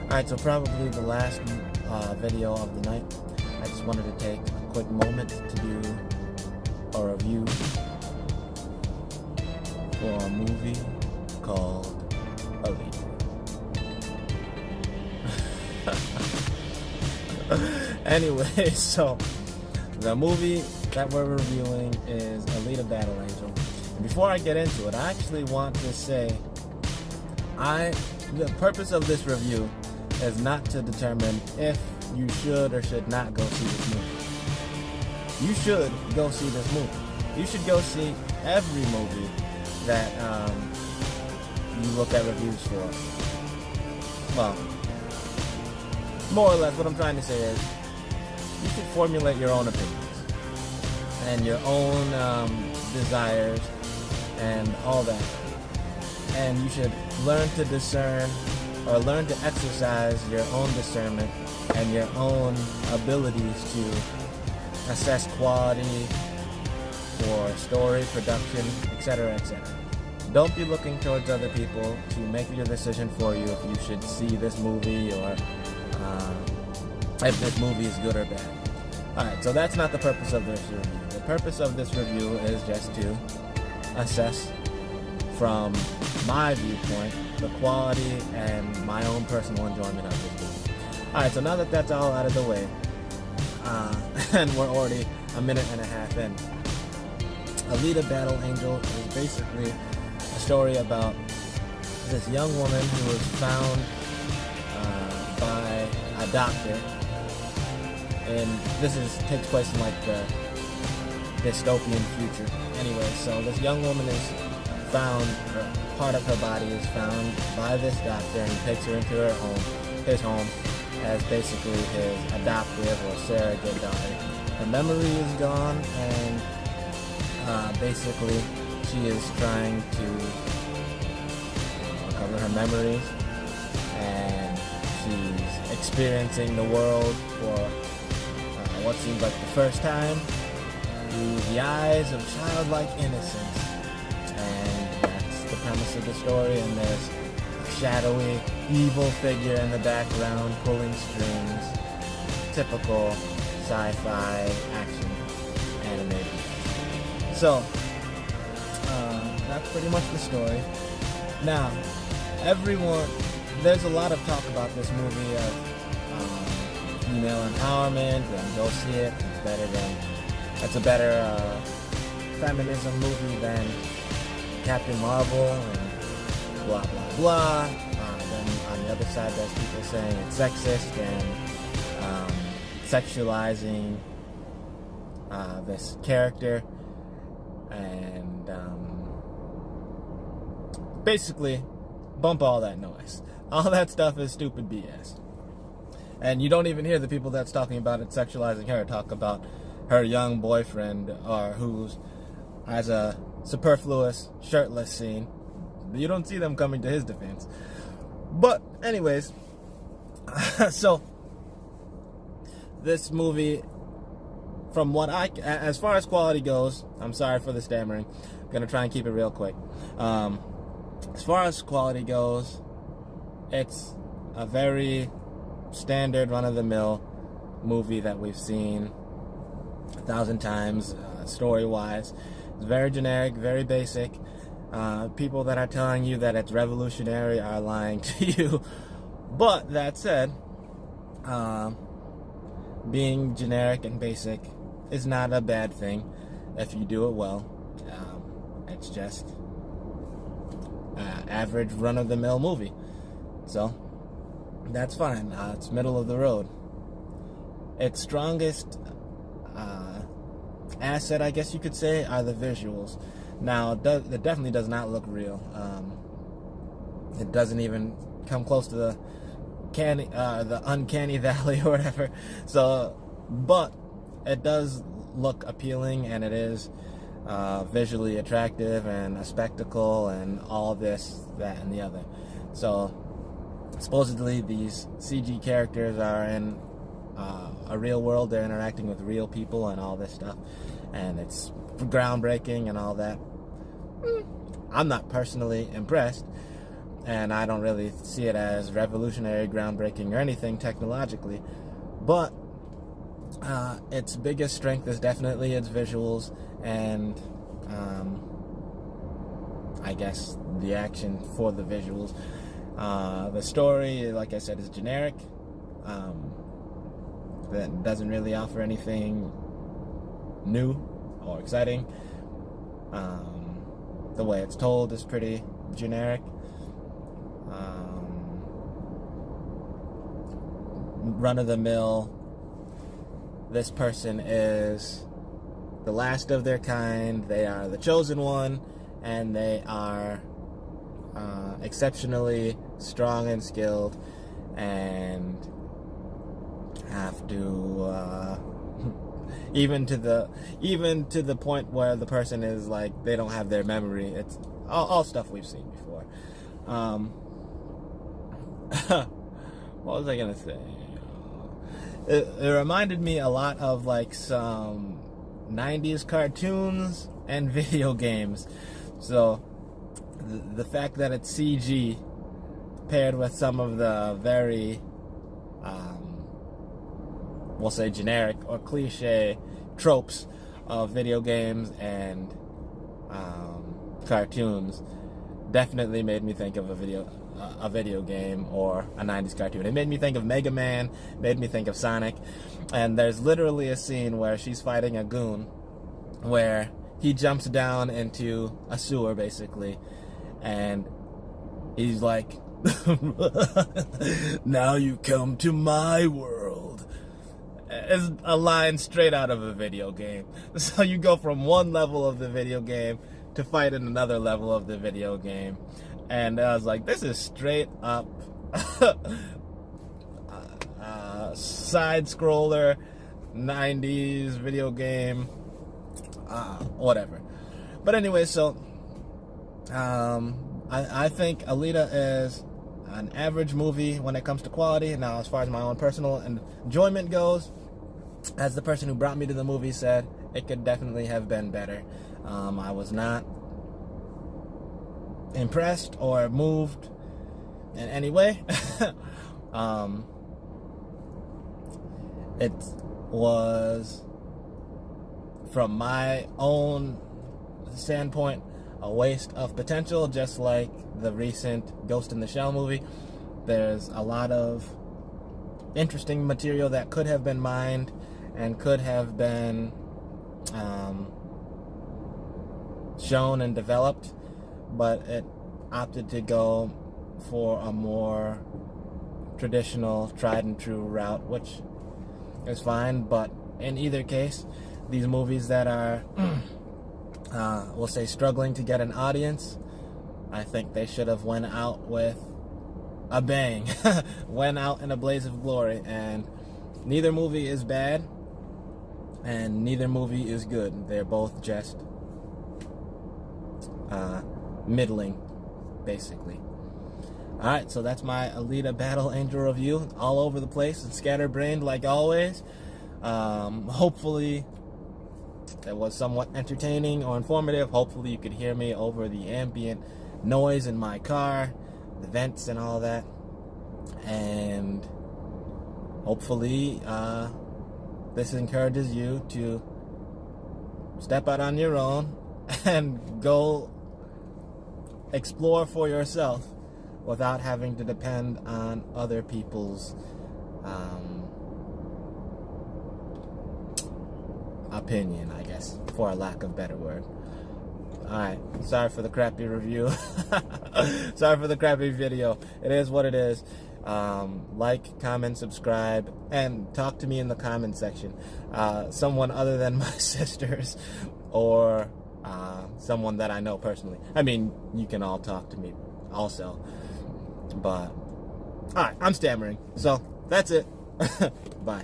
Alright, so probably the last video of the night. I just wanted to take a quick moment to do a review for a movie called Alita. Anyway, so the movie that we're reviewing is Alita Battle Angel. And before I get into it, I actually want to say the purpose of this review is not to determine if you should or should not go see this movie. You should go see this movie. You should go see every movie that you look at reviews for. Well, more or less what I'm trying to say is you should formulate your own opinions and your own desires and all that. And you should learn to discern or learn to exercise your own discernment and your own abilities to assess quality for story, production, etc., etc. Don't be looking towards other people to make your decision for you if you should see this movie or if this movie is good or bad. Alright, so that's not the purpose of this review. The purpose of this review is just to assess from my viewpoint the quality and my own personal enjoyment of this movie. Alright, so now that that's all out of the way, and we're already a minute and a half in, Alita Battle Angel is basically a story about this young woman who was found by a doctor, and takes place in like the dystopian future. Anyway, so this young woman is found, or part of her body is found by this doctor, and he takes her into his home, as basically his adoptive or surrogate daughter. Her memory is gone, and basically she is trying to recover her memories, and she's experiencing the world for what seems like the first time through the eyes of childlike innocence. And that's the premise of the story, and there's a shadowy, evil figure in the background pulling strings. Typical sci-fi action animated. So, that's pretty much the story. Now, there's a lot of talk about this movie of female empowerment, and go see it. It's a better feminism movie than Captain Marvel, and blah blah blah. Then on the other side, there's people saying it's sexist and sexualizing this character, and basically bump all that noise. All that stuff is stupid BS. And you don't even hear the people that's talking about it sexualizing her talk about her young boyfriend, or who has a superfluous shirtless scene. You don't see them coming to his defense. But anyways, so this movie, from what as far as quality goes, I'm sorry for the stammering, I'm gonna try and keep it real quick. As far as quality goes, it's a very standard run-of-the-mill movie that we've seen 1,000 times. Story-wise, it's very generic, very basic. People that are telling you that it's revolutionary are lying to you. But that said, being generic and basic is not a bad thing if you do it well. It's just average run-of-the-mill movie, so that's fine. It's middle of the road. Its strongest asset, I guess you could say, are the visuals. Now, it definitely does not look real. It doesn't even come close to the uncanny valley or whatever. So, but it does look appealing, and it is visually attractive and a spectacle and all this, that, and the other. So supposedly these CG characters are in a real world. They're interacting with real people and all this stuff, and it's groundbreaking and all that. I'm not personally impressed, and I don't really see it as revolutionary, groundbreaking, or anything technologically, but its biggest strength is definitely its visuals and I guess the action for the visuals. The story, like I said, is generic. That doesn't really offer anything new or exciting. The way it's told is pretty generic. Run-of-the-mill. This person is the last of their kind. They are the chosen one, and they are exceptionally strong and skilled, and have to even to the point where the person is like they don't have their memory. It's all stuff we've seen before. What was I gonna say? It reminded me a lot of like some 90s cartoons and video games. So the fact that it's CG paired with some of the very we'll say generic or cliche tropes of video games and cartoons definitely made me think of a video game or a 90s cartoon. It made me think of Mega Man, made me think of Sonic, and there's literally a scene where she's fighting a goon where he jumps down into a sewer basically, and he's like, "Now you come to my world." It's a line straight out of a video game. So you go from one level of the video game to fight in another level of the video game. And I was like, this is straight up side-scroller, 90s video game, whatever. But anyway, so I think Alita is an average movie when it comes to quality. Now, as far as my own personal enjoyment goes, as the person who brought me to the movie said, it could definitely have been better. I was not impressed or moved in any way. It was, from my own standpoint, a waste of potential, just like the recent Ghost in the Shell movie. There's a lot of interesting material that could have been mined and could have been shown and developed, but it opted to go for a more traditional, tried and true route, which is fine. But in either case, these movies that are we'll say struggling to get an audience, I think they should have went out with a bang. Went out in a blaze of glory. And neither movie is bad and neither movie is good. They're both just middling, basically. Alright, so that's my Alita Battle Angel review. All over the place and scatterbrained like always. Hopefully it was somewhat entertaining or informative. Hopefully you could hear me over the ambient noise in my car, the vents and all that. And hopefully this encourages you to step out on your own and go explore for yourself without having to depend on other people's opinion, I guess, for a lack of better word. Alright, sorry for the crappy review. Sorry for the crappy video. It is what it is. Like, comment, subscribe, and talk to me in the comment section. Someone other than my sisters or someone that I know personally. I mean, you can all talk to me also. But, alright, I'm stammering. So, that's it. Bye.